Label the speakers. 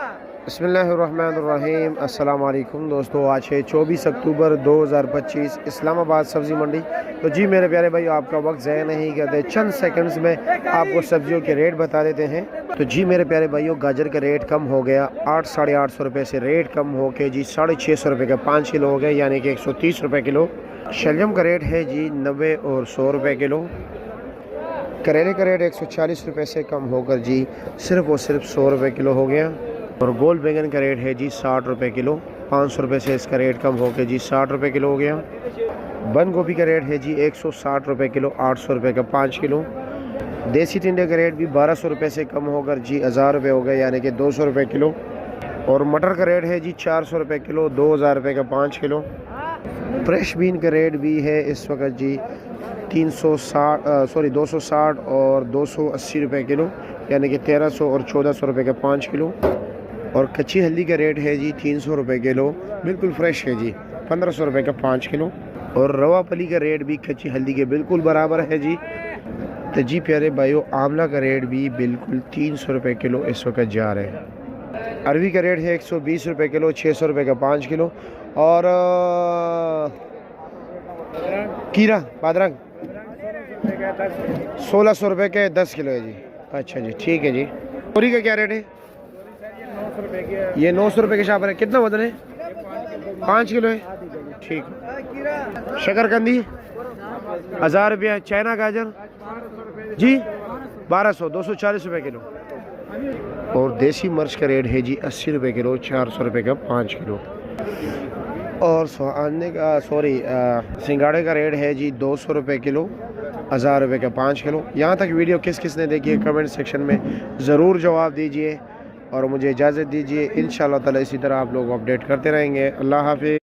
Speaker 1: बिस्मिल्लाहिर्रहमानिर्रहीम। अस्सलाम वालेकुम दोस्तों, आज है 24 अक्टूबर 2025, इस्लामाबाद सब्ज़ी मंडी। तो जी मेरे प्यारे भाई, आपका वक्त ज़ाया नहीं करते, चंद सेकंड्स में आपको सब्जियों के रेट बता देते हैं। तो जी मेरे प्यारे भाइयों, गाजर का रेट कम हो गया, 800-850 रुपये से रेट कम हो के जी 650 रुपये का 5 किलो हो गए, यानी कि 130 रुपये किलो। शलजम का रेट है जी 90 और 100 रुपये किलो। करेले का रेट 140 रुपये से कम होकर जी सिर्फ़ और सिर्फ 100 रुपये किलो हो गया। और गोल बैंगन का रेट है जी 60 रुपये किलो, 500 रुपये से इसका रेट कम होकर जी 60 रुपये किलो हो गया। बंद गोभी का रेट है जी 160 रुपये किलो, 800 रुपये का 5 किलो। देसी टिंडे का रेट भी 1200 रुपये से कम होकर जी 1000 रुपये हो गए, यानी कि 200 रुपये किलो। और मटर का रेट है जी 400 रुपये किलो, 2000 रुपये का 5 किलो। फ्रेश बीन का रेट भी है इस वक्त जी 260 और 280 रुपये किलो, यानी कि 1300 और 1400 रुपये का 5 किलो। और कच्ची हल्दी का रेट है जी 300 रुपये किलो, बिल्कुल फ्रेश है जी, 1500 रुपये का 5 किलो। और रवा पली का रेट भी कच्ची हल्दी के बिल्कुल बराबर है जी। तो जी प्यारे भाइयों, आंवला का रेट भी बिल्कुल 300 रुपये किलो इस वक्त जा रहे हैं। अरवी का रेट है 120 रुपये किलो, 600 रुपये का 5 किलो। और कीरा बादरंग 1600 रुपये के 10 किलो है जी। अच्छा जी, ठीक है जी। तोरी का क्या रेट है? ये 900 रुपये के शापर है। कितना वजन है? 5 किलो है, ठीक। शकरकंदी 1000 रुपया। चाइना गाजर जी 1200, 240 रुपये किलो। और देसी मिर्च का रेट है जी 80 रुपये किलो, 400 रुपये का 5 किलो। और सिंगाड़े का रेट है जी 200 रुपये किलो, 1000 रुपये का 5 किलो। यहाँ तक वीडियो किस किस ने देखी है कमेंट सेक्शन में ज़रूर जवाब दीजिए और मुझे इजाज़त दीजिए। इंशाअल्लाह ताला इसी तरह आप लोग अपडेट करते रहेंगे। अल्लाह हाफ़िज़।